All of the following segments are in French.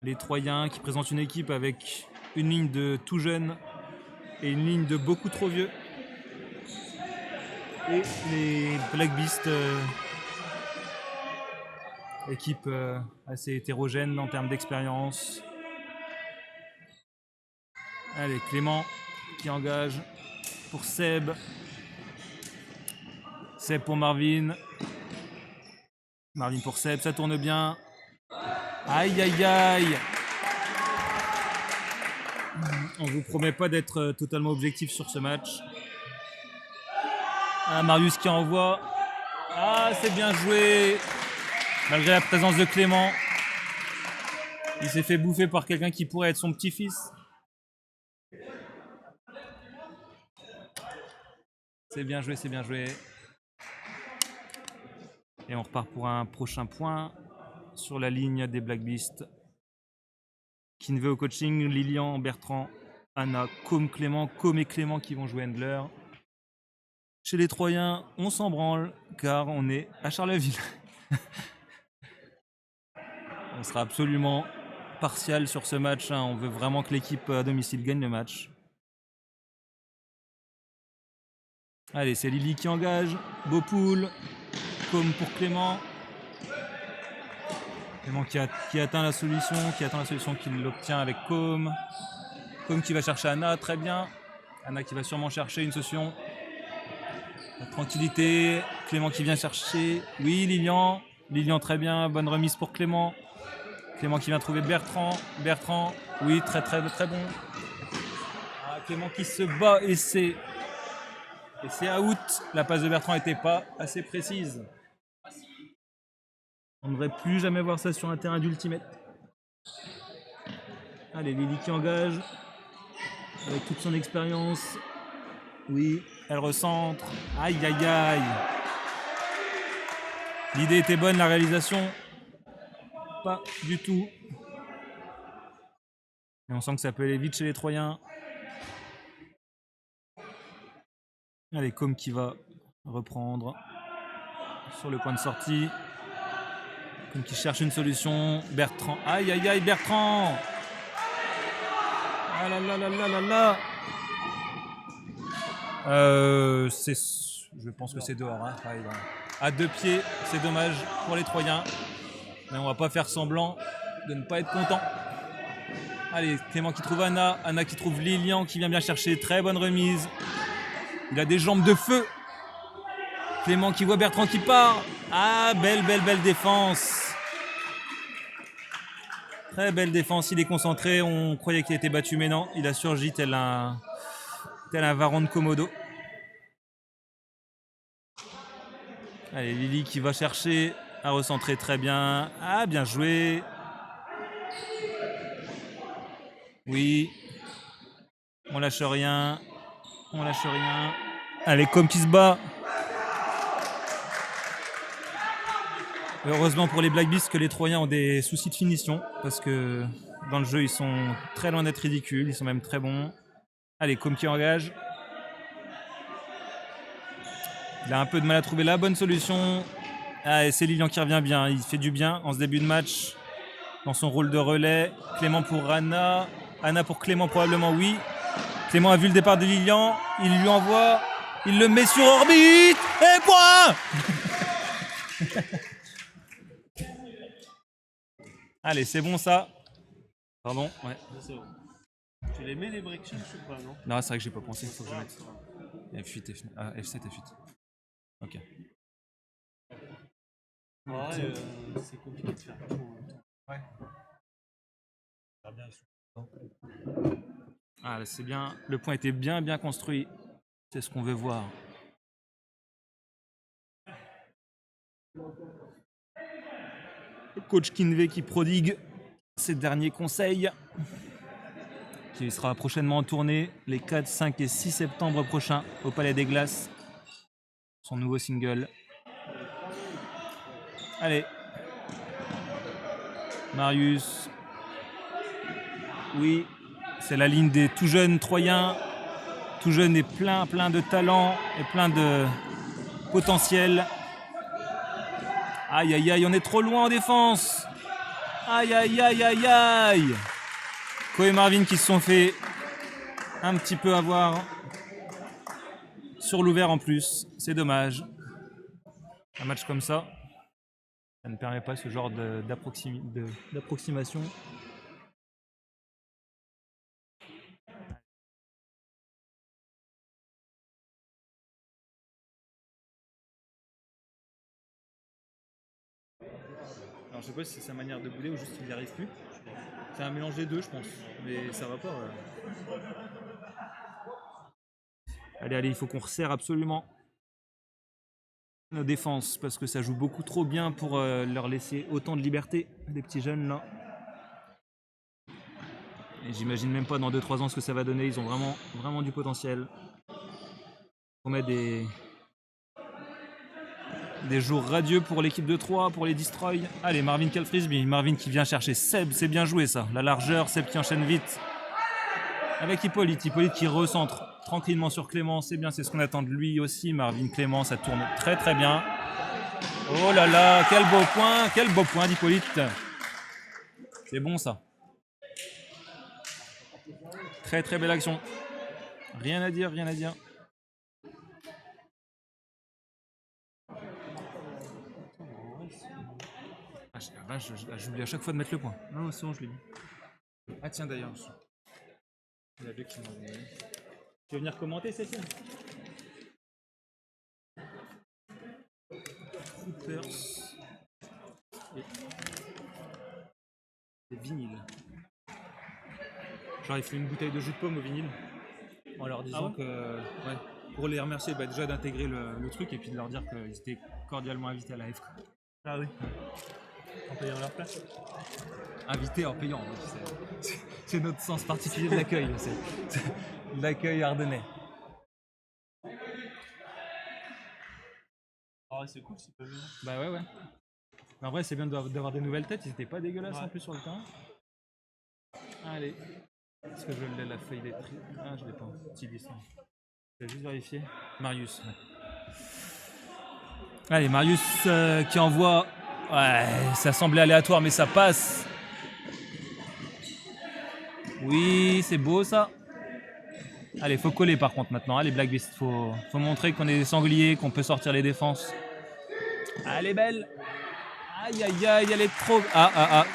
Les Troyens qui présentent une équipe avec une ligne de tout jeunes et une ligne de beaucoup trop vieux. Et les Black Beasts, équipe assez hétérogène en termes d'expérience. Allez, Clément qui engage pour Seb. Seb pour Marvin. Marvin pour Seb, ça tourne bien. Aïe aïe aïe. On vous promet pas d'être totalement objectif sur ce match. Ah, Marius qui envoie. Ah, c'est bien joué. Malgré la présence de Clément. Il s'est fait bouffer par quelqu'un qui pourrait être son petit-fils. C'est bien joué, c'est bien joué. Et on repart pour un prochain point sur la ligne des Black Beasts. Kinvey au coaching, Lilian, Bertrand, Anna, Clément, et Clément qui vont jouer handler. Chez les Troyens, on s'en branle car on est à Charleville. On sera absolument partial sur ce match. On veut vraiment que l'équipe à domicile gagne le match. Allez, c'est Lily qui engage. Beaupool. Comme pour Clément. Clément qui atteint la solution, qui l'obtient avec Com. Com qui va chercher Anna, très bien. Anna qui va sûrement chercher une solution. La tranquillité. Clément qui vient chercher. Oui, Lilian. Lilian très bien, bonne remise pour Clément. Clément qui vient trouver Bertrand. Bertrand, oui, très bon. Ah, Clément qui se bat et c'est out. La passe de Bertrand n'était pas assez précise. On ne devrait plus jamais voir ça sur un terrain d'ultimate. Allez, Lily qui engage. Avec toute son expérience. Oui, elle recentre. Aïe, aïe, aïe. L'idée était bonne, la réalisation, pas du tout. Et on sent que ça peut aller vite chez les Troyens. Allez, Com qui va reprendre sur le point de sortie. Com qui cherche une solution. Bertrand. Aïe, aïe, aïe, Bertrand. Ah là là là là là là. Je pense que c'est dehors. Hein. À 2 pieds, c'est dommage pour les Troyens. Mais on va pas faire semblant de ne pas être content. Allez, Clément qui trouve Anna. Anna qui trouve Lilian qui vient bien chercher. Très bonne remise. Il a des jambes de feu. Clément qui voit Bertrand qui part. Ah, belle défense. Très belle défense. Il est concentré. On croyait qu'il était battu, mais non. Il a surgi tel un varan de Komodo. Allez, Lily qui va chercher à recentrer très bien. Ah, bien joué. Oui. On lâche rien. Allez, Com qui se bat. Heureusement pour les Black Beasts que les Troyens ont des soucis de finition. Parce que dans le jeu, ils sont très loin d'être ridicules. Ils sont même très bons. Allez, Com qui engage. Il a un peu de mal à trouver la bonne solution. Ah, et c'est Lilian qui revient bien. Il fait du bien en ce début de match. Dans son rôle de relais. Clément pour Anna. Anna pour Clément probablement, oui. Clément a vu le départ de Lilian. Il lui envoie. Il le met sur orbite. Et point. Allez, c'est bon ça. Pardon, ouais. C'est bon. Tu les mets les break shields ou pas, non? Non, c'est vrai que j'ai pas pensé. Il faut que je mette F8, F9. Ah, F7, F8. Ok. Ouais, c'est compliqué de faire tout en même temps. Ouais. Ah, là, c'est bien. Le point était bien construit. C'est ce qu'on veut voir. Coach Kinvey qui prodigue ses derniers conseils. Qui sera prochainement en tournée les 4, 5 et 6 septembre prochains au Palais des Glaces. Son nouveau single. Allez. Marius. Oui, c'est la ligne des tout jeunes Troyens. Tout jeunes et plein de talent et plein de potentiel. Aïe, aïe, aïe, on est trop loin en défense. Aïe, aïe, aïe, aïe, aïe. Ko et Marvin qui se sont fait un petit peu avoir sur l'ouvert en plus. C'est dommage. Un match comme ça ne permet pas ce genre d'approximation. Alors je sais pas si c'est sa manière de bouler ou juste qu'il n'y arrive plus. C'est un mélange des deux, je pense. Mais ça va pas. Allez, allez, il faut qu'on resserre absolument nos défenses parce que ça joue beaucoup trop bien pour leur laisser autant de liberté, les petits jeunes là. Et j'imagine même pas dans 2-3 ans ce que ça va donner. Ils ont vraiment du potentiel. On met des jours radieux pour l'équipe de 3, pour les destroy. Allez, Marvin qui a le frisbee. Marvin qui vient chercher Seb, c'est bien joué ça. La largeur, Seb qui enchaîne vite. Avec Hippolyte qui recentre tranquillement sur Clément. C'est bien, c'est ce qu'on attend de lui aussi. Marvin, Clément, ça tourne très très bien. Oh là là, quel beau point d'Hippolyte. C'est bon ça. Très très belle action. Rien à dire, rien à dire. J'oublie à chaque fois de mettre le point. Non, c'est bon, je l'ai mis. Ah tiens d'ailleurs, il y a deux qui m'ont envoyé. Tu veux venir commenter, Cécile? Coopers et vinyle. Genre il fait une bouteille de jus de pomme au vinyle en leur disant que ouais, pour les remercier déjà d'intégrer le truc et puis de leur dire qu'ils étaient cordialement invités à la F. Ah oui. En payant leur place. Invités en payant, c'est notre sens particulier de l'accueil, c'est l'accueil ardennais. Ah ouais, c'est cool si peuvent. Bah ouais. Mais en vrai, c'est bien d'avoir des nouvelles têtes, ils étaient pas dégueulasses en plus sur le terrain. Allez. Est-ce que je l'ai la feuille des tri? Ah, je l'ai pas. Petit dessin. Je vais juste vérifier. Marius. Ouais. Allez, Marius qui envoie. Ouais, ça semblait aléatoire, mais ça passe. Oui, c'est beau ça. Allez, faut coller par contre maintenant. Allez, Black Beast, faut montrer qu'on est des sangliers, qu'on peut sortir les défenses. Elle est belle. Aïe, aïe, aïe, elle est trop. Ah.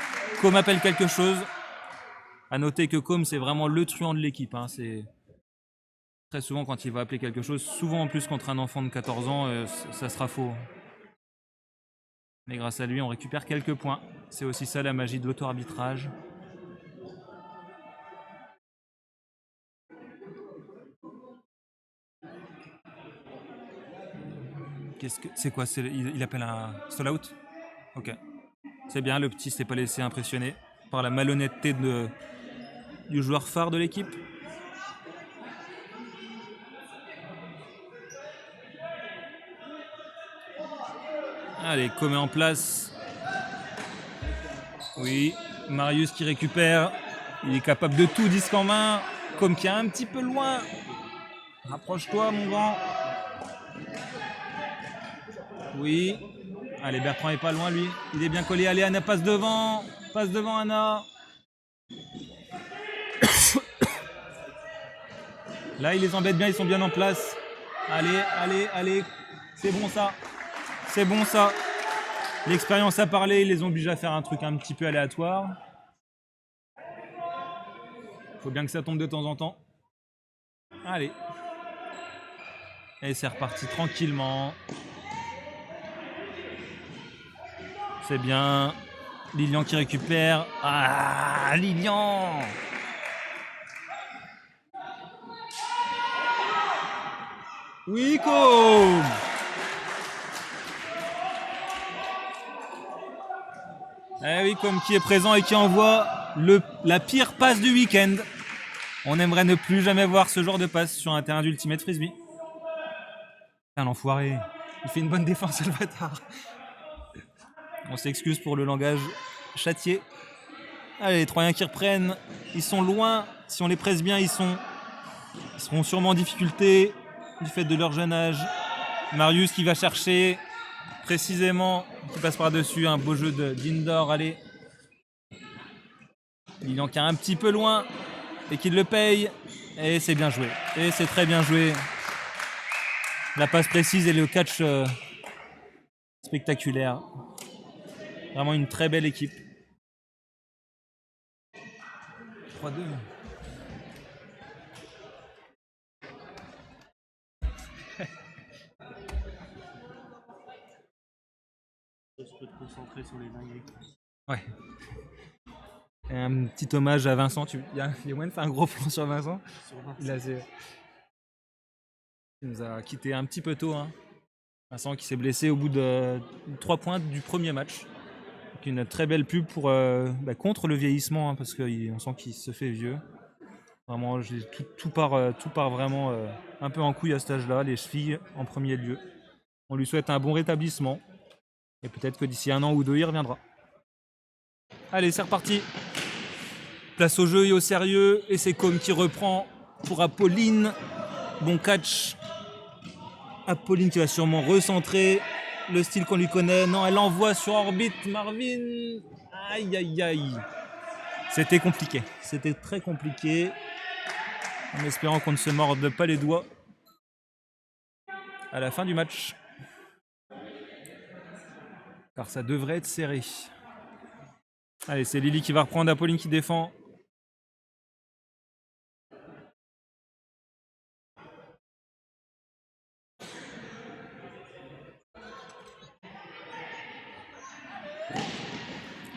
Com appelle quelque chose. À noter que Com, c'est vraiment le truand de l'équipe. Hein. C'est très souvent quand il va appeler quelque chose, souvent en plus contre un enfant de 14 ans, ça sera faux. Mais grâce à lui, on récupère quelques points. C'est aussi ça la magie de l'auto-arbitrage. C'est quoi? Il appelle un stall out? Ok. C'est bien, le petit s'est pas laissé impressionner par la malhonnêteté du joueur phare de l'équipe. Allez, commet en place. Oui, Marius qui récupère. Il est capable de tout, disque en main. Comme qui est un petit peu loin. Rapproche-toi, mon grand. Oui. Allez, Bertrand est pas loin, lui. Il est bien collé. Allez, Anna passe devant. Passe devant, Anna. Là, il les embête bien. Ils sont bien en place. Allez. C'est bon, ça. C'est bon, ça. L'expérience a parlé. Ils les ont obligés à faire un truc un petit peu aléatoire. Faut bien que ça tombe de temps en temps. Allez. Et c'est reparti tranquillement. C'est bien. Lilian qui récupère. Ah, Lilian! Oui, Com! Eh oui, Com qui est présent et qui envoie la pire passe du week-end. On aimerait ne plus jamais voir ce genre de passe sur un terrain d'Ultimate Frisbee. Un enfoiré. Il fait une bonne défense, le bâtard. On s'excuse pour le langage châtié. Allez, les Troyens qui reprennent. Ils sont loin. Si on les presse bien, ils seront sûrement en difficulté du fait de leur jeune âge. Marius qui va chercher précisément, qui passe par-dessus un beau jeu d'indoor. Allez. Lilian qui est un petit peu loin et qui le paye. Et c'est bien joué. Et c'est très bien joué. La passe précise et le catch spectaculaire. Vraiment une très belle équipe. 3-2. Je peux te concentrer sur les dingueries. Ouais. Et un petit hommage à Vincent. Il y a moyen de faire un gros plan sur Vincent. Il nous a quitté un petit peu tôt. Hein. Vincent qui s'est blessé au bout de 3 points du premier match. Donc une très belle pub pour, contre le vieillissement, hein, parce qu'on sent qu'il se fait vieux. Vraiment, tout part vraiment un peu en couille à cet âge-là, les chevilles en premier lieu. On lui souhaite un bon rétablissement. Et peut-être que d'ici 1 an ou 2, il reviendra. Allez, c'est reparti. Place au jeu et au sérieux. Et c'est Com qui reprend pour Apolline. Bon catch. Apolline qui va sûrement recentrer le style qu'on lui connaît. Non, elle envoie sur orbite Marvin. Aïe, aïe, aïe. C'était compliqué. C'était très compliqué. En espérant qu'on ne se morde pas les doigts à la fin du match. Car ça devrait être serré. Allez, c'est Lily qui va reprendre, Apolline qui défend.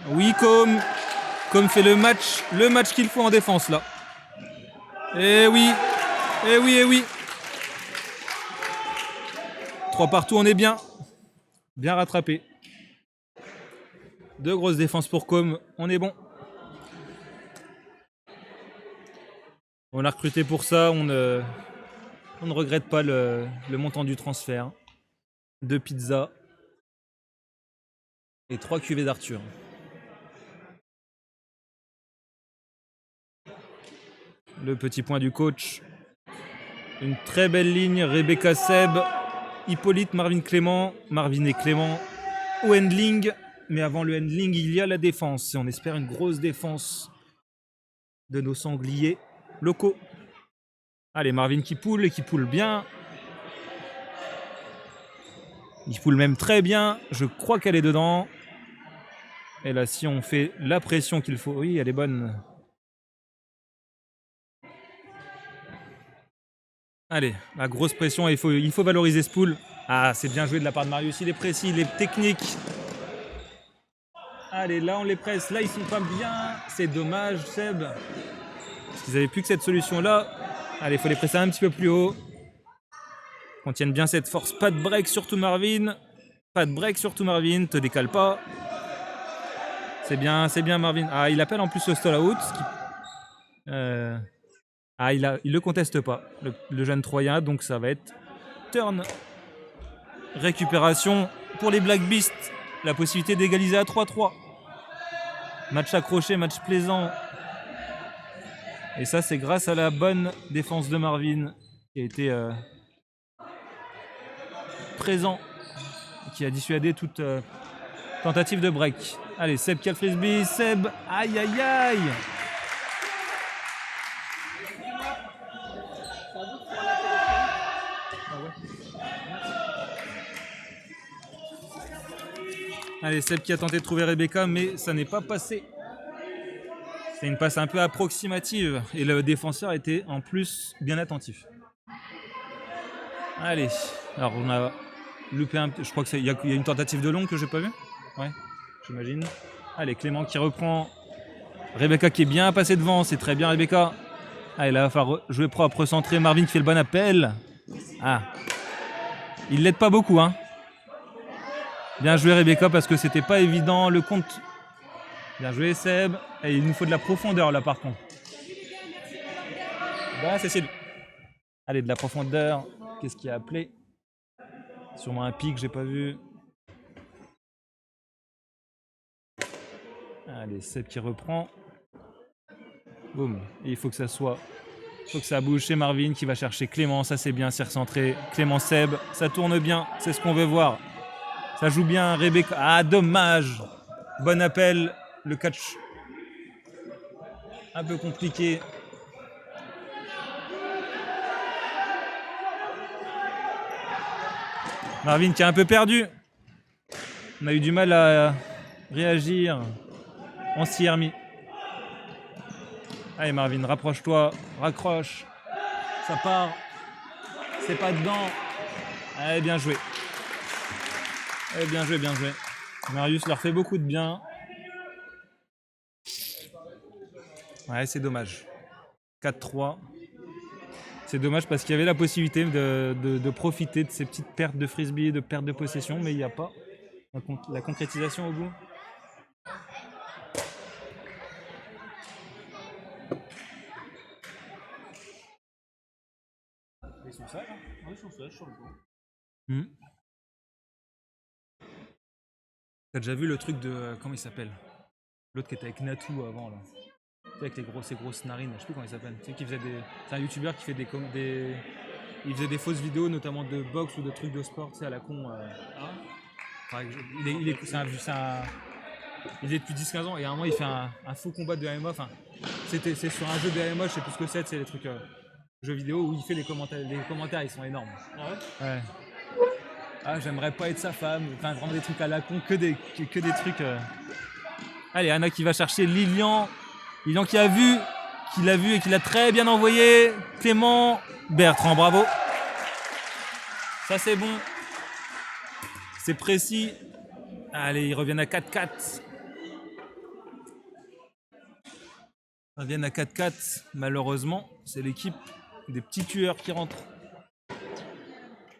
Oui, Com fait le match qu'il faut en défense là. Eh oui, eh oui, eh oui. 3 partout, on est bien. Bien rattrapé. 2 grosses défenses pour Com, on est bon. On a recruté pour ça, on ne regrette pas le montant du transfert. 2 pizzas et 3 cuvées d'Arthur. Le petit point du coach. Une très belle ligne, Rebecca Seb, Hippolyte, Marvin Clément, Marvin et Clément au handling. Mais avant le handling, il y a la défense. Et on espère une grosse défense de nos sangliers locaux. Allez, Marvin qui poule et qui poule bien. Il poule même très bien. Je crois qu'elle est dedans. Et là, si on fait la pression qu'il faut... Oui, elle est bonne. Allez, la grosse pression. Il faut valoriser ce pool. Ah, c'est bien joué de la part de Marius. Il est précis, il est technique. Allez, là, on les presse. Là, ils sont pas bien. C'est dommage, Seb. Parce qu'ils n'avaient plus que cette solution-là. Allez, il faut les presser un petit peu plus haut. Qu'on tienne bien cette force. Pas de break, surtout Marvin. Pas de break, surtout Marvin. Te décale pas. C'est bien Marvin. Ah, il appelle en plus le stall out. Il le conteste pas, le jeune Troyen. Donc ça va être turn. Récupération pour les Black Beasts. La possibilité d'égaliser à 3-3. Match accroché, match plaisant. Et ça, c'est grâce à la bonne défense de Marvin qui a été présent, qui a dissuadé toute tentative de break. Allez, Seb qui a le frisbee. Seb, aïe aïe aïe. Allez, Seb qui a tenté de trouver Rebecca, mais ça n'est pas passé. C'est une passe un peu approximative et le défenseur était en plus bien attentif. Allez, alors on a loupé un... Je crois qu'il y a une tentative de long que j'ai pas vue. Ouais, j'imagine. Allez, Clément qui reprend. Rebecca qui est bien passée devant, c'est très bien Rebecca. Allez, là, il va falloir jouer propre, recentrer. Marvin qui fait le bon appel. Ah, il l'aide pas beaucoup, hein. Bien joué Rebecca parce que c'était pas évident le compte. Bien joué Seb. Et il nous faut de la profondeur là par contre. Bon, Cécile. Allez, de la profondeur. Qu'est-ce qui a appelé? Sûrement un pic, j'ai pas vu. Allez, Seb qui reprend. Boum. Et il faut que ça soit... Il faut que ça bouge chez Marvin qui va chercher Clément. Ça c'est bien, c'est recentré. Clément Seb, ça tourne bien. C'est ce qu'on veut voir. Ça joue bien Rebecca. Ah, dommage. Bon appel. Le catch un peu compliqué. Marvin qui est un peu perdu. On a eu du mal à réagir. On s'y est remis. Allez Marvin, rapproche-toi, raccroche. Ça part. C'est pas dedans. Allez, bien joué. Allez, bien joué, bien joué. Marius leur fait beaucoup de bien. Ouais, c'est dommage. 4-3. C'est dommage parce qu'il y avait la possibilité de profiter de ces petites pertes de frisbee, de pertes de possession, mais il n'y a pas la concrétisation au bout. Ils sont sages, hein? Oui, ils sont sages sur le banc. T'as déjà vu le truc de... comment il s'appelle? L'autre qui était avec Natou avant, là. Tu sais, avec ces grosses narines, je sais plus comment il s'appelle. Tu sais, qui faisait des... C'est un youtubeur qui fait des... Il faisait des fausses vidéos, notamment de boxe ou de trucs de sport, tu sais, à la con. Enfin, il est depuis 10-15 ans et à un moment il fait un faux combat de MMA. Enfin, c'est sur un jeu de MMA, je sais plus ce que c'est les trucs jeux vidéo où il fait les commentaires. Les commentaires ils sont énormes. Ah ouais? Ouais. Ah, j'aimerais pas être sa femme. Enfin, vraiment des trucs à la con, que des trucs. Allez, Anna qui va chercher Lilian. Lilian qui l'a vu et qui l'a très bien envoyé. Clément, Bertrand, bravo. Ça c'est bon. C'est précis. Allez, ils reviennent à 4-4. Ils reviennent à 4-4. Malheureusement, c'est l'équipe des petits tueurs qui rentrent.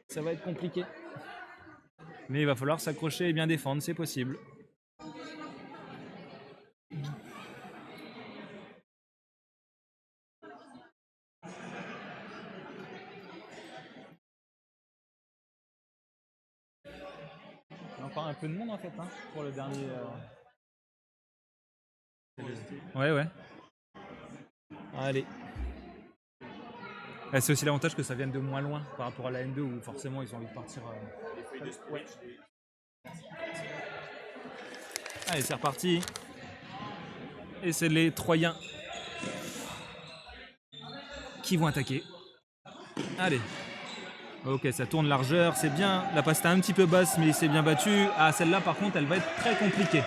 Ça va être compliqué. Mais il va falloir s'accrocher et bien défendre, c'est possible. Il y a encore un peu de monde en fait hein, pour le dernier. Ouais. Allez. C'est aussi l'avantage que ça vienne de moins loin par rapport à la N2 où forcément ils ont envie de partir. Ouais. Allez, c'est reparti. Et c'est les Troyens qui vont attaquer. Allez. Ok, ça tourne largeur, c'est bien. La passe était un petit peu basse, mais il s'est bien battu. Ah, celle-là, par contre, elle va être très compliquée.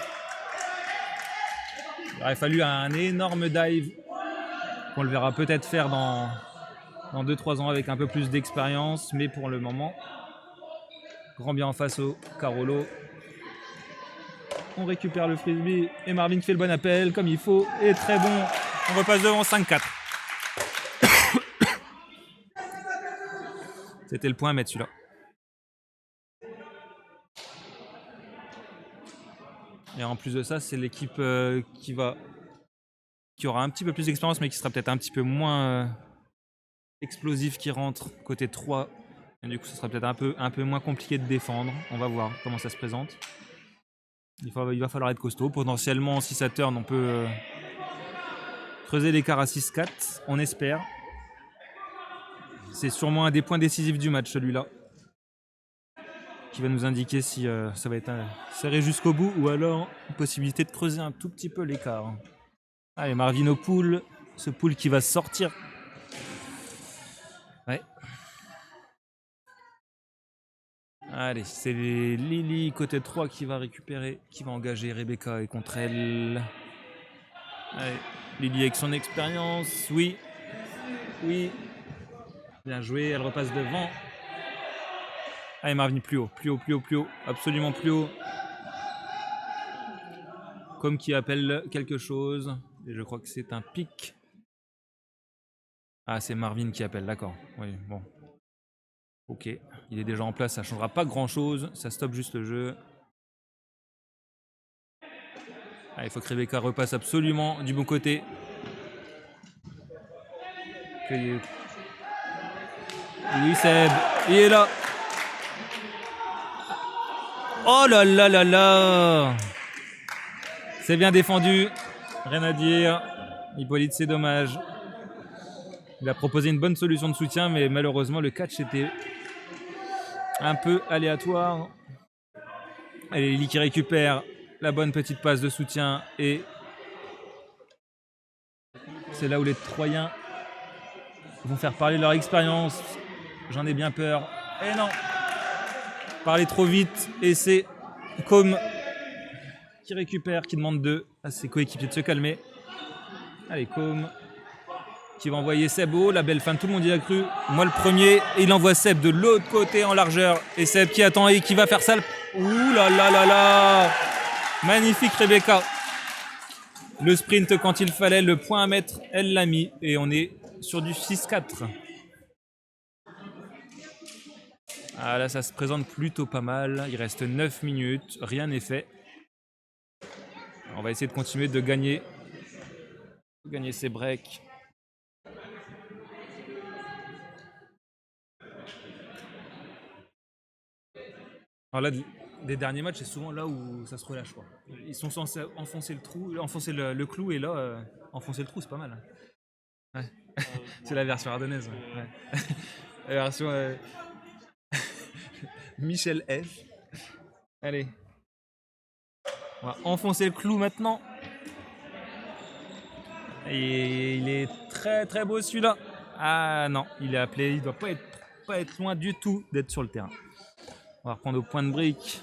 Il aurait fallu un énorme dive qu'on le verra peut-être faire dans 2-3 ans avec un peu plus d'expérience. Mais pour le moment, grand bien en face au Carolo. On récupère le frisbee et Marvin fait le bon appel comme il faut. Et très bon, on repasse devant 5-4. C'était le point à mettre celui-là. Et en plus de ça, c'est l'équipe qui aura un petit peu plus d'expérience, mais qui sera peut-être un petit peu moins explosif qui rentre côté 3. Et du coup, ce sera peut-être un peu moins compliqué de défendre. On va voir comment ça se présente. Il va falloir être costaud. Potentiellement, si ça turn, on peut creuser l'écart à 6-4. On espère. C'est sûrement un des points décisifs du match, celui-là. Qui va nous indiquer si ça va être serré jusqu'au bout ou alors une possibilité de creuser un tout petit peu l'écart. Allez, Marvin au pool. Ce pool qui va sortir. Ouais. Allez, c'est Lily côté 3 qui va récupérer, qui va engager Rebecca et contre elle. Allez, Lily avec son expérience. Oui. Bien joué, elle repasse devant. Allez Marvin, plus haut. Absolument plus haut. Comme qui appelle quelque chose. Et je crois que c'est un pic. Ah, c'est Marvin qui appelle, d'accord. Oui, bon. Ok, il est déjà en place, ça ne changera pas grand-chose. Ça stoppe juste le jeu. Ah, il faut que Rebecca repasse absolument du bon côté. Oui, Seb, il est là. Oh là là là là. C'est bien défendu. Rien à dire. Hippolyte, c'est dommage. Il a proposé une bonne solution de soutien, mais malheureusement, le catch était un peu aléatoire. Allez, Lily qui récupère la bonne petite passe de soutien et C'est là où les Troyens vont faire parler leur expérience. J'en ai bien peur. Et non, parler trop vite. Et c'est Com qui récupère, qui demande à ses coéquipiers de se calmer. Allez, Com qui va envoyer Seb haut. La belle fin, tout le monde y a cru. Moi le premier. Et il envoie Seb de l'autre côté en largeur. Et Seb qui attend et qui va faire ça. Ouh là là là là. Magnifique Rebecca. Le sprint quand il fallait, le point à mettre, elle l'a mis. Et on est sur du 6-4. Ah là, ça se présente plutôt pas mal. Il reste 9 minutes. Rien n'est fait. On va essayer de continuer de gagner ces breaks. Alors là, les derniers matchs, c'est souvent là où ça se relâche, quoi. Ils sont censés enfoncer le clou, et là, enfoncer le trou, c'est pas mal. Ouais. C'est la version ardennaise. Ouais. La version Michel F. Allez. On va enfoncer le clou maintenant. Et il est très très beau celui-là. Ah non, il est appelé, il doit pas être loin du tout d'être sur le terrain. On va reprendre au point de brique.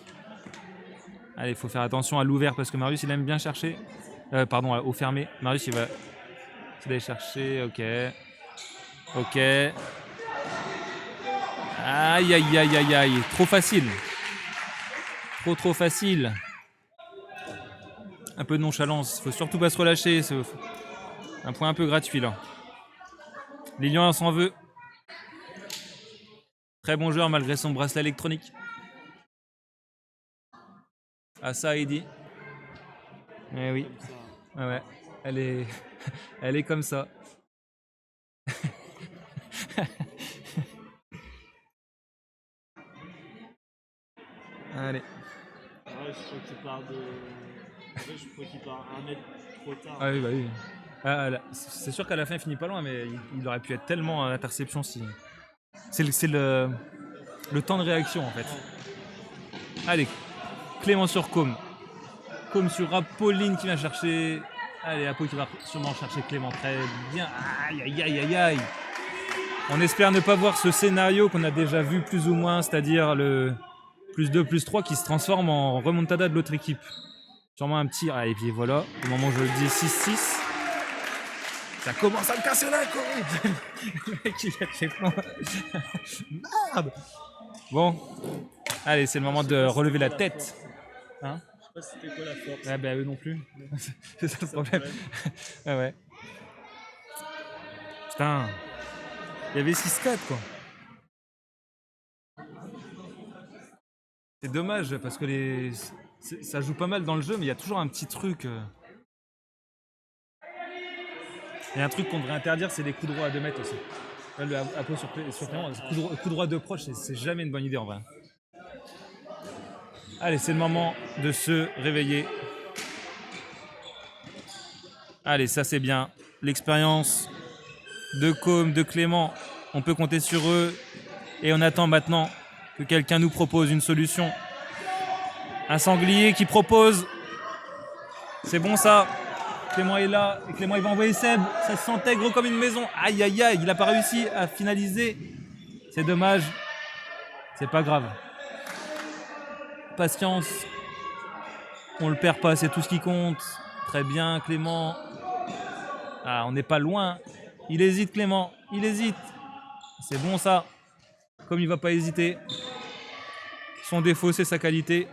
Allez, il faut faire attention à l'ouvert parce que Marius il aime bien chercher. Pardon, au fermé. Marius il va aller chercher. Ok. Aïe aïe aïe aïe aïe. Trop facile. Trop facile. Un peu de nonchalance. Faut surtout pas se relâcher. C'est un point un peu gratuit là. Lilian s'en veut. Très bon joueur malgré son bracelet électronique. Ah ça Heidi. Eh oui. Ouais. Elle est comme ça. Allez. Ouais, je crois qu'il part de. Je crois qu'il part 1 mètre trop tard. Ah oui, bah oui. Ah, là, c'est sûr qu'à la fin il finit pas loin, mais il aurait pu être tellement à l'interception si. C'est le temps de réaction en fait. Allez, Clément sur Com. Com sur Apolline qui vient chercher. Allez, Apo qui va sûrement chercher Clément. Très bien. Aïe aïe aïe aïe aïe. On espère ne pas voir ce scénario qu'on a déjà vu plus ou moins, c'est-à-dire le +2/+3 qui se transforme en remontada de l'autre équipe. Sûrement un petit. Ah, et puis voilà, au moment où je le dis 6-6. Ça commence à me casser la côte. Le mec il a fait plein. Merde. Bon, allez, c'est le moment de relever la tête. Hein? Je sais pas si c'était quoi la force. Ah bah eux non plus. C'est ça le problème. Ah ouais. Putain. Il y avait 6-4 quoi. C'est dommage parce que ça joue pas mal dans le jeu, mais il y a toujours un petit truc. Il y a un truc qu'on devrait interdire, c'est les coups droits à 2 mètres aussi. Là, le Apo sur Clément, coup droit de proche, c'est jamais une bonne idée en vrai. Allez, c'est le moment de se réveiller. Allez, ça c'est bien. L'expérience de Com, de Clément, on peut compter sur eux. Et on attend maintenant que quelqu'un nous propose une solution. Un sanglier qui propose. C'est bon ça. Clément est là. Et Clément il va envoyer Seb. Ça s'intègre comme une maison. Aïe aïe aïe. Il n'a pas réussi à finaliser. C'est dommage. C'est pas grave. Patience. On le perd pas. C'est tout ce qui compte. Très bien Clément. Ah, on n'est pas loin. Il hésite Clément. Il hésite. C'est bon ça. Comme il va pas hésiter. Son défaut c'est sa qualité.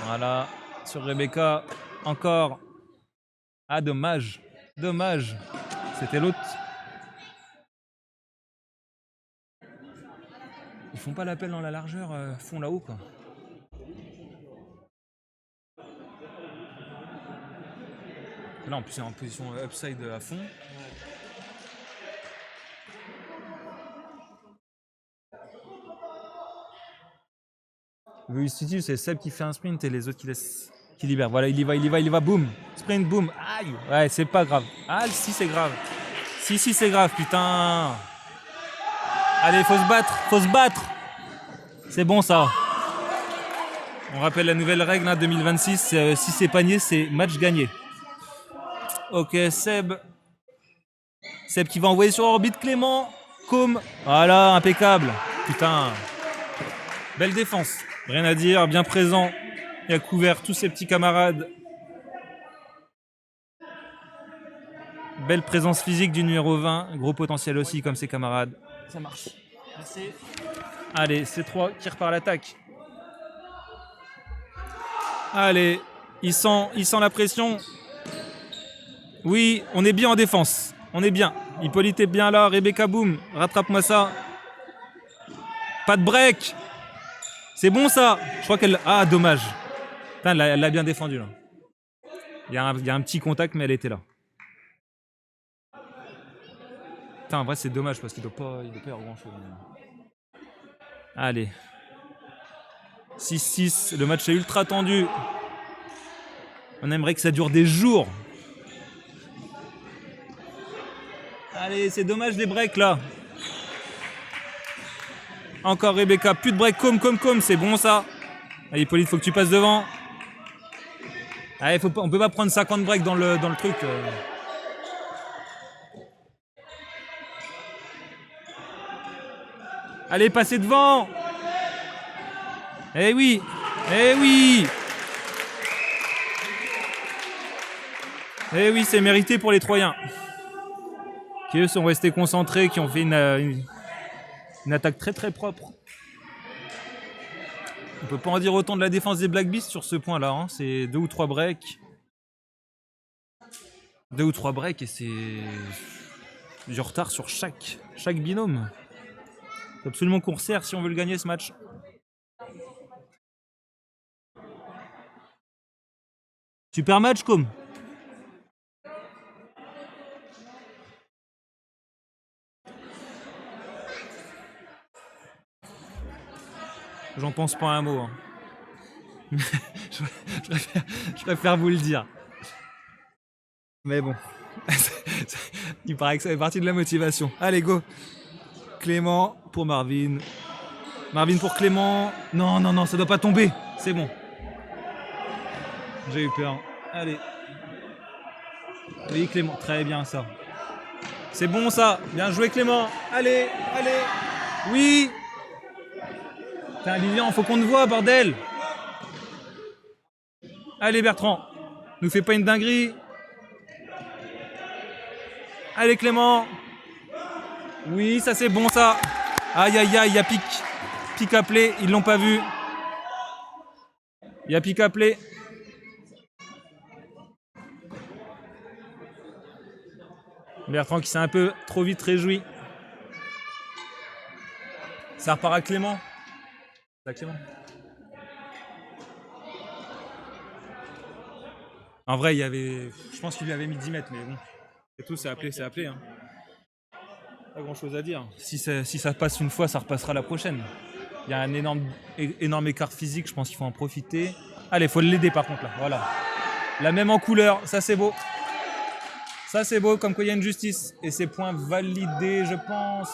Voilà. Sur Rebecca. Encore. Ah dommage. Dommage. C'était l'autre. Ils font pas l'appel dans la largeur. Font là-haut quoi. Là en plus c'est en position upside à fond. Ici, c'est Seb qui fait un sprint et les autres qui libèrent. Voilà, il y va, boum. Sprint, boum. Aïe. Ouais, c'est pas grave. Ah, si, c'est grave. Si, c'est grave, putain. Allez, faut se battre. C'est bon, ça. On rappelle la nouvelle règle, hein, 2026. Si c'est panier, c'est match gagné. Ok, Seb. Seb qui va envoyer sur orbite Clément. Com. Voilà, impeccable. Putain. Belle défense. Rien à dire, bien présent. Il a couvert tous ses petits camarades. Belle présence physique du numéro 20. Gros potentiel aussi comme ses camarades. Ça marche. Merci. Allez, C3 qui repart à l'attaque. Allez, il sent la pression. Oui, on est bien en défense. On est bien. Hippolyte est bien là. Rebecca, boum. Rattrape-moi ça. Pas de break. C'est bon ça. Je crois qu'elle... Ah, dommage. Putain, elle l'a bien défendu là. Il y a un petit contact, mais elle était là. Putain, en vrai, c'est dommage parce qu'il doit pas y avoir grand chose. Allez. 6-6. Le match est ultra tendu. On aimerait que ça dure des jours. Allez, c'est dommage les breaks là. Encore Rebecca, plus de break, com, c'est bon ça. Allez, Hippolyte, faut que tu passes devant. Allez, on peut pas prendre 50 breaks dans le truc. Allez, passez devant. Eh oui, eh oui. Eh oui, c'est mérité pour les Troyens. Qui eux sont restés concentrés, qui ont fait une attaque très très propre. On peut pas en dire autant de la défense des Black Beasts sur ce point-là. Hein. C'est 2 ou 3 breaks. 2 ou 3 breaks et c'est du retard sur chaque binôme. Il faut absolument qu'on resserre si on veut le gagner ce match. Super match, Com. J'en pense pas un mot. Hein. je préfère vous le dire. Mais bon. Il paraît que ça fait partie de la motivation. Allez, go. Clément pour Marvin. Marvin pour Clément. Non, ça doit pas tomber. C'est bon. J'ai eu peur. Allez. Oui, Clément. Très bien, ça. C'est bon, ça. Bien joué, Clément. Allez. Oui. Putain, Lilian, faut qu'on te voit, bordel. Allez, Bertrand. Nous fais pas une dinguerie. Allez, Clément. Oui, ça c'est bon, ça. Aïe, il y a pic à play. Ils l'ont pas vu. Il y a pic à play. Bertrand qui s'est un peu trop vite réjoui. Ça repart à Clément. C'est à Clément. En vrai, il y avait... Je pense qu'il lui avait mis 10 mètres, mais bon. Et tout, c'est appelé. Hein. Pas grand chose à dire. Si ça passe une fois, ça repassera la prochaine. Il y a un énorme écart physique, je pense qu'il faut en profiter. Allez, il faut l'aider par contre là. Voilà. La même en couleur, ça c'est beau. Ça c'est beau, comme quoi il y a une justice. Et ces points validés, je pense.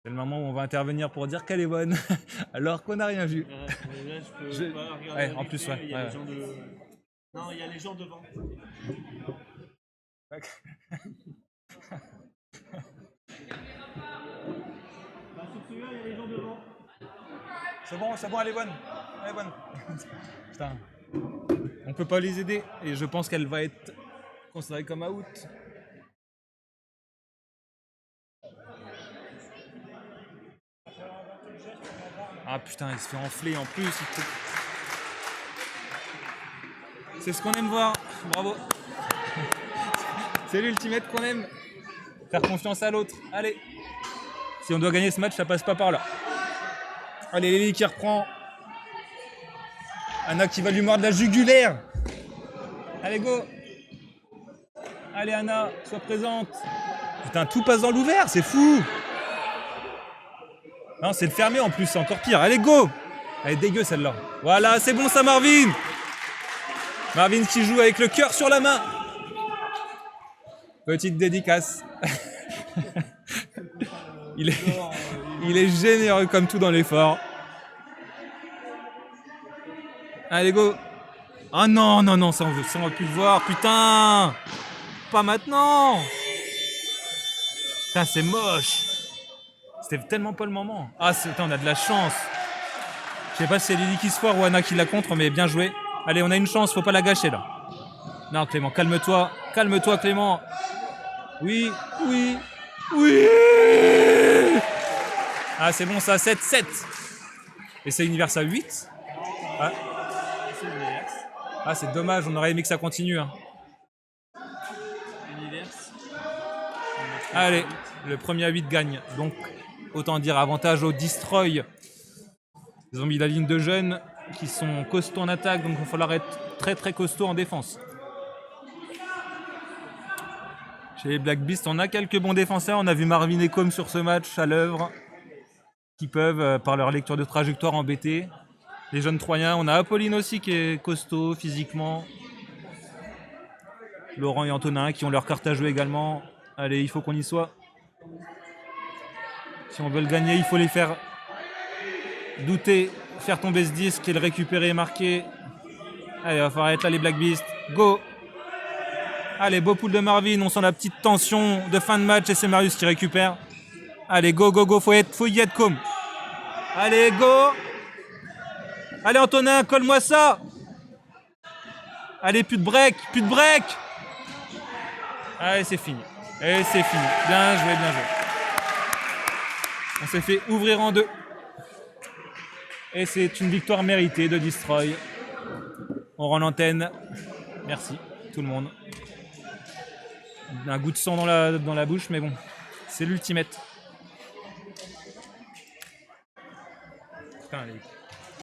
C'est le moment où on va intervenir pour dire qu'elle est bonne, alors qu'on n'a rien vu. Mais là, je peux pas regarder. Ouais, en plus, ouais. Il y a les gens de... Non, il y a les gens devant. Celui-là, il y a les gens devant. C'est bon, elle est bonne. Putain. On peut pas les aider et je pense qu'elle va être considérée comme out. Ah putain, il se fait enfler en plus. C'est ce qu'on aime voir. Bravo. C'est l'ultimate qu'on aime. Faire confiance à l'autre. Allez. Si on doit gagner ce match, ça passe pas par là. Allez, Lélie qui reprend. Anna qui va lui mordre la jugulaire. Allez, go. Allez, Anna, sois présente. Putain, tout passe dans l'ouvert, c'est fou. Non, c'est le fermé en plus, c'est encore pire. Allez, go. Elle est dégueu celle-là. Voilà, c'est bon ça, Marvin. Marvin qui joue avec le cœur sur la main. Petite dédicace. Il est généreux comme tout dans l'effort. Allez, go. Ah non, non, non, ça on va plus le voir. Putain. Pas maintenant. Putain, c'est moche. C'était tellement pas le moment. Ah, putain, on a de la chance. Je sais pas si c'est Lily qui se foire ou Anna qui la contre, mais bien joué. Allez, on a une chance, faut pas la gâcher là. Non, Clément, calme-toi. Calme-toi, Clément. Oui, oui, oui. Ah, c'est bon ça, 7-7. Et c'est Univers à 8. Ah, C'est Univers. ah, c'est dommage, on aurait aimé que ça continue. Hein. Univers. Allez, le premier à 8 gagne. Donc, autant dire avantage au Destroy. Ils ont mis la ligne de jeunes qui sont costauds en attaque, donc il va falloir être très très costaud en défense. Chez les Black Beasts, on a quelques bons défenseurs. On a vu Marvin et Com sur ce match à l'œuvre, qui peuvent, par leur lecture de trajectoire, embêter les jeunes Troyens. On a Apolline aussi qui est costaud physiquement. Laurent et Antonin qui ont leur carte à jouer également. Allez, il faut qu'on y soit. Si on veut le gagner, il faut les faire douter, faire tomber ce disque et le récupérer et marquer. Allez, il va falloir être là les Black Beasts. Go! Allez, beau pool de Marvin, on sent la petite tension de fin de match et c'est Marius qui récupère. Allez, go, go, go, faut y être comme. Allez, go! Allez Antonin, colle-moi ça! Allez, plus de break, plus de break! Allez, c'est fini. Et c'est fini. Bien joué, bien joué. On s'est fait ouvrir en deux. Et c'est une victoire méritée de Destroy. On rend l'antenne. Merci, tout le monde. Un goût de sang dans la bouche, mais bon, c'est l'ultimate.